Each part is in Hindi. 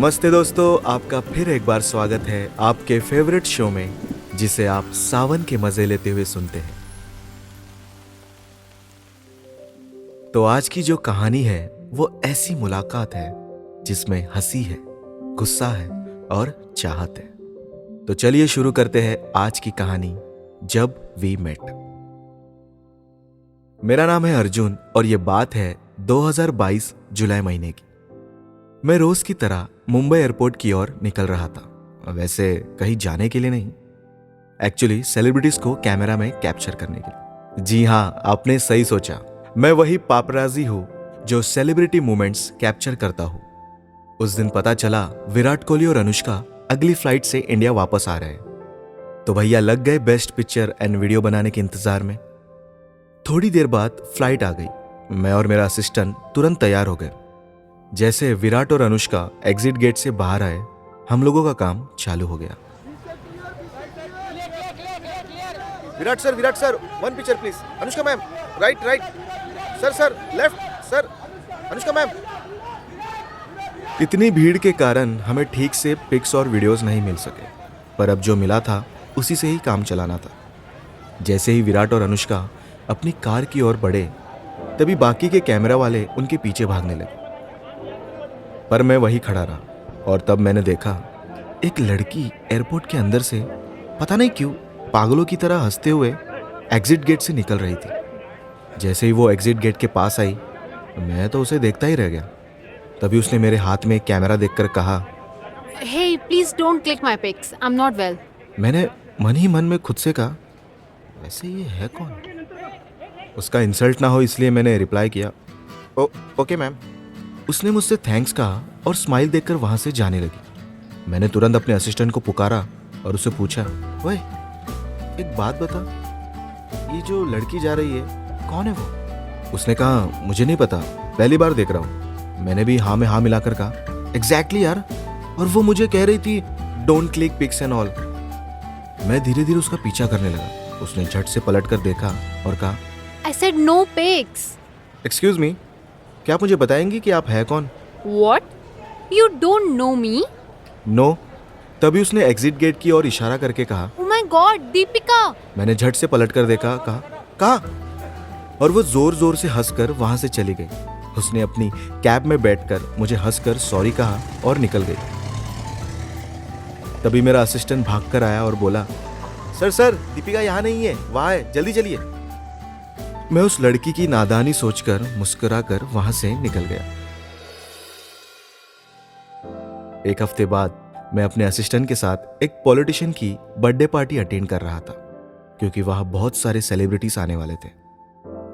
नमस्ते दोस्तों, आपका फिर एक बार स्वागत है आपके फेवरेट शो में, जिसे आप सावन के मजे लेते हुए सुनते हैं। तो आज की जो कहानी है वो ऐसी मुलाकात है जिसमें हंसी है, गुस्सा है और चाहत है। तो चलिए शुरू करते हैं आज की कहानी, जब वी मेट। मेरा नाम है अर्जुन और ये बात है 2022 जुलाई महीने की। मैं रोज की तरह मुंबई एयरपोर्ट की ओर निकल रहा था। वैसे कहीं जाने के लिए नहीं, एक्चुअली सेलिब्रिटीज को कैमरा में कैप्चर करने के लिए। जी हाँ, आपने सही सोचा, मैं वही पापराजी हूँ जो सेलिब्रिटी मोमेंट्स कैप्चर करता हूँ। उस दिन पता चला विराट कोहली और अनुष्का अगली फ्लाइट से इंडिया वापस आ रहे हैं, तो भैया लग गए बेस्ट पिक्चर एंड वीडियो बनाने के इंतजार में। थोड़ी देर बाद फ्लाइट आ गई। मैं और मेरा असिस्टेंट तुरंत तैयार हो गए। जैसे विराट और अनुष्का एग्जिट गेट से बाहर आए, हम लोगों का काम चालू हो गया। Virat sir, one picture please. Anushka ma'am, right. Sir, left sir. Anushka ma'am. इतनी भीड़ के कारण हमें ठीक से पिक्स और वीडियोस नहीं मिल सके, पर अब जो मिला था उसी से ही काम चलाना था। जैसे ही विराट और अनुष्का अपनी कार की ओर बढ़े, तभी बाकी के कैमरा वाले उनके पीछे भागने लगे, पर मैं वही खड़ा रहा। और तब मैंने देखा एक लड़की एयरपोर्ट के अंदर से पता नहीं क्यों पागलों की तरह हंसते हुए एग्जिट गेट से निकल रही थी। जैसे ही वो एग्जिट गेट के पास आई, मैं तो उसे देखता ही रह गया। तभी उसने मेरे हाथ में कैमरा देखकर कहा, Hey, please don't click my pics. I'm not well. मैंने मन ही मन में खुद से कहा, वैसे ये है कौन? उसका इंसल्ट ना हो इसलिए मैंने रिप्लाई किया, ओके मैम। उसने मुझसे थैंक्स कहा और स्माइल देकर वहां से जाने लगी। मैंने तुरंत अपने असिस्टेंट को पुकारा और उससे पूछा, ओए एक बात बता, ये जो लड़की जा रही है कौन है वो? उसने कहा, मुझे नहीं पता, पहली बार देख रहा हूँ। मैंने भी हाँ में हाँ मिलाकर कहा, एग्जैक्टली यार, और वो मुझे कह रही थी don't click pics and all. मैं धीरे धीरे उसका पीछा करने लगा। उसने झट से पलट कर देखा और कहा, I said no pics. Excuse me, क्या आप मुझे बताएंगी कि आप है कौन? What? You don't know me? No. तभी उसने एग्जिट गेट की ओर इशारा करके कहा। Oh my God, Deepika! मैंने झट से पलट कर देखा, कहा, और वो जोर जोर से हंसकर वहां से चली गई। उसने अपनी कैब में बैठकर मुझे हंसकर सॉरी कहा और निकल गई। तभी मेरा असिस्टेंट भागकर आया और बोला, सर, दीपिका यहाँ नहीं है, वहां है, जल्दी चलिए। मैं उस लड़की की नादानी सोचकर मुस्कुराकर वहां से निकल गया। एक हफ्ते बाद मैं अपने असिस्टेंट के साथ एक पॉलिटिशियन की बर्थडे पार्टी अटेंड कर रहा था, क्योंकि वहां बहुत सारे सेलिब्रिटीज आने वाले थे।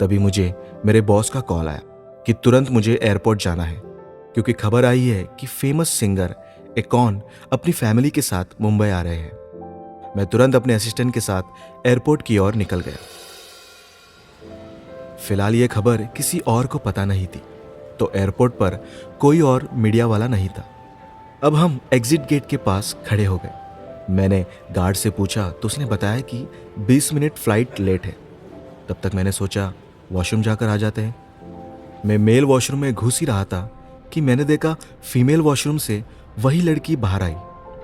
तभी मुझे मेरे बॉस का कॉल आया कि तुरंत मुझे एयरपोर्ट जाना है, क्योंकि खबर आई है कि फेमस सिंगर एकॉन अपनी फैमिली के साथ मुंबई आ रहे हैं। मैं तुरंत अपने असिस्टेंट के साथ एयरपोर्ट की ओर निकल गया। फिलहाल ये खबर किसी और को पता नहीं थी, तो एयरपोर्ट पर कोई और मीडिया वाला नहीं था। अब हम एग्जिट गेट के पास खड़े हो गए। मैंने गार्ड से पूछा तो उसने बताया कि 20 मिनट फ्लाइट लेट है। तब तक मैंने सोचा वॉशरूम जाकर आ जाते हैं। मैं मेल वॉशरूम में घुस ही रहा था कि मैंने देखा फीमेल वॉशरूम से वही लड़की बाहर आई।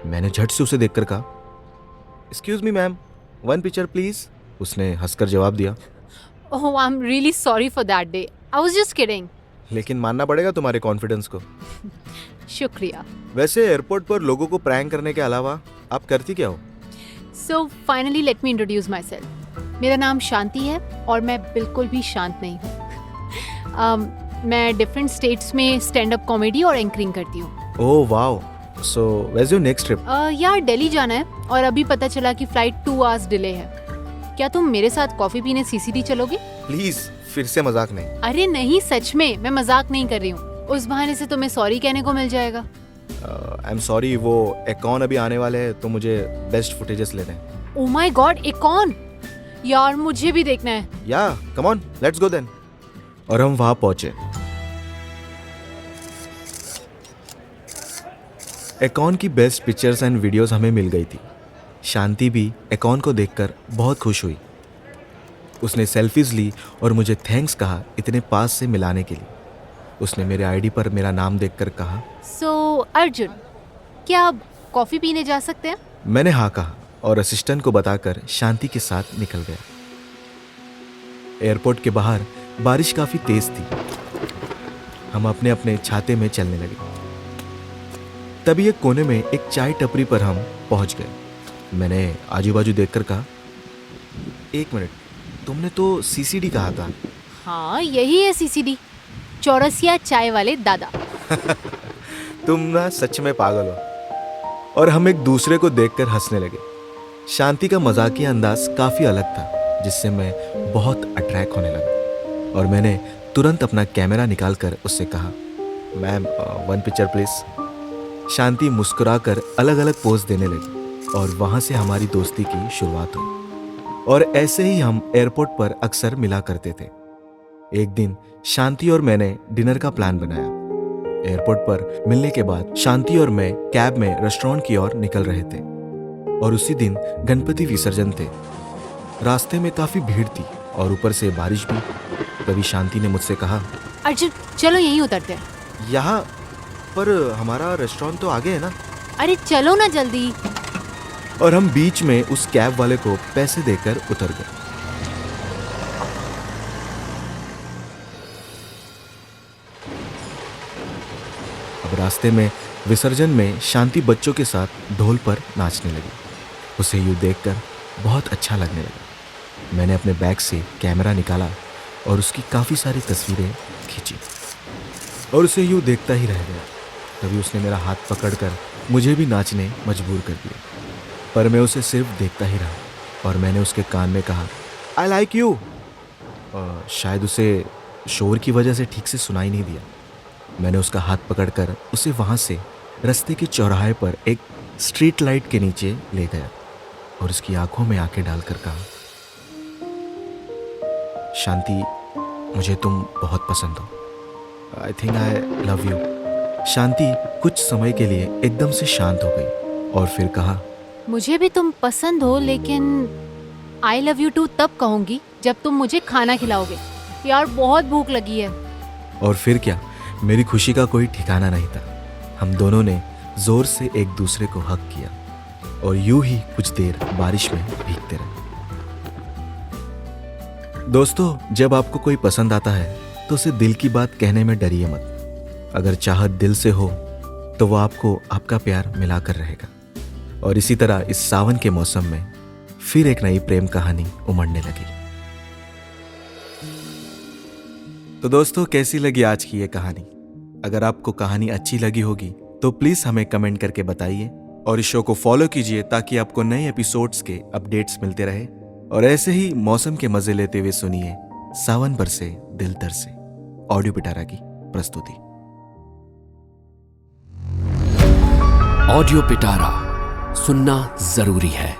मैंने झट से उसे देखकर कहा, excuse me ma'am, one picture please. उसने हंसकर जवाब दिया, Oh, I'm really sorry for that day. I was just kidding. लेकिन मानना पड़ेगा तुम्हारे कॉन्फिडेंस को। शुक्रिया. वैसे एयरपोर्ट पर लोगों को प्रैंक करने के अलावा आप करती क्या हो? So finally, let me introduce myself. मेरा नाम शांति है और मैं बिल्कुल भी शांत नहीं हूँ. मैं डिफरेंट स्टेट्स में स्टैंड अप कॉमेडी और एंकरिंग करती हूँ. Oh wow, so where your next trip? यार दिल्ली जाना है और अभी पता चला कि फ्लाइट 2 आवर्स डिले है. क्या तुम मेरे साथ कॉफी पीने सीसीडी चलोगे? प्लीज, फिर से मजाक नहीं। अरे नहीं, सच में, मैं मजाक नहीं कर रही हूँ. उस बहाने से तुम्हें सॉरी कहने को मिल जाएगा. आई एम सॉरी, वो एकॉन अभी आने वाले हैं तो मुझे बेस्ट फुटेजेस लेने हैं। Oh my god, Akon! यार मुझे भी देखना है. Yeah come on, let's go then. और हम वहां पहुंचे। एकॉन की बेस्ट पिक्चर्स एंड वीडियोस हमें मिल गई थी। शांति भी एकॉन को देखकर बहुत खुश हुई। उसने सेल्फीज ली और मुझे थैंक्स कहा इतने पास से मिलाने के लिए। उसने मेरे आईडी पर मेरा नाम देखकर कहा, सो अर्जुन, क्या आप कॉफ़ी पीने जा सकते हैं? मैंने हाँ कहा और असिस्टेंट को बताकर शांति के साथ निकल गया। एयरपोर्ट के बाहर बारिश काफी तेज थी। हम अपने अपने छाते में चलने लगे। तभी एक कोने में एक चाय टपरी पर हम पहुंच गए। मैंने आजू बाजू देखकर कहा, 1 मिनट, तुमने तो सीसीडी कहा था। हाँ, यही है सीसीडी, चौरसिया चाय वाले दादा। तुम ना सच में पागल हो। और हम एक दूसरे को देखकर हंसने लगे। शांति का मजाकिया अंदाज काफी अलग था, जिससे मैं बहुत अट्रैक्ट होने लगा और मैंने तुरंत अपना कैमरा निकालकर उससे कहा, मैम 1 पिक्चर प्लीज। शांति मुस्कुराकर अलग अलग पोज देने लगी और वहां से हमारी दोस्ती की शुरुआत हुई। और ऐसे ही हम एयरपोर्ट पर अक्सर मिला करते थे। एक दिन शांति और मैंने डिनर का प्लान बनाया। एयरपोर्ट पर मिलने के बाद शांति और मैं कैब में रेस्टोरेंट की ओर निकल रहे थे और उसी दिन गणपति विसर्जन थे। रास्ते में काफी भीड़ थी और ऊपर से बारिश भी। तभी शांति ने मुझसे कहा, अर्जुन चलो यहीं उतरते हैं। यहाँ पर हमारा रेस्टोरेंट तो आगे है ना। अरे चलो ना जल्दी। और हम बीच में उस कैब वाले को पैसे देकर उतर गए। अब रास्ते में विसर्जन में शांति बच्चों के साथ ढोल पर नाचने लगी। उसे यूं देखकर बहुत अच्छा लगने लगा। मैंने अपने बैग से कैमरा निकाला और उसकी काफ़ी सारी तस्वीरें खींची और उसे यूं देखता ही रह गया। तभी उसने मेरा हाथ पकड़कर मुझे भी नाचने मजबूर कर दिया, पर मैं उसे सिर्फ देखता ही रहा और मैंने उसके कान में कहा, आई लाइक यू। शायद उसे शोर की वजह से ठीक से सुनाई नहीं दिया। मैंने उसका हाथ पकड़कर उसे वहाँ से रास्ते के चौराहे पर एक स्ट्रीट लाइट के नीचे ले गया और उसकी आंखों में आंखें डालकर कहा, शांति, मुझे तुम बहुत पसंद हो। I think I love you. शांति कुछ समय के लिए एकदम से शांत हो गई और फिर कहा, मुझे भी तुम पसंद हो, लेकिन आई लव यू टू तब कहूँगी जब तुम मुझे खाना खिलाओगे। यार बहुत भूख लगी है। और फिर क्या, मेरी खुशी का कोई ठिकाना नहीं था। हम दोनों ने जोर से एक दूसरे को हग किया और यूं ही कुछ देर बारिश में भीगते रहे। दोस्तों, जब आपको कोई पसंद आता है तो उसे दिल की बात कहने में डरिए मत। अगर चाहत दिल से हो तो वो आपको आपका प्यार मिलाकर रहेगा। और इसी तरह इस सावन के मौसम में फिर एक नई प्रेम कहानी उमड़ने लगी। तो दोस्तों, कैसी लगी आज की ये कहानी? अगर आपको कहानी अच्छी लगी होगी तो प्लीज हमें कमेंट करके बताइए और इस शो को फॉलो कीजिए ताकि आपको नए एपिसोड्स के अपडेट्स मिलते रहे। और ऐसे ही मौसम के मजे लेते हुए सुनिए सावन बरसे दिल तरसे, ऑडियो पिटारा की प्रस्तुति। ऑडियो पिटारा सुनना जरूरी है।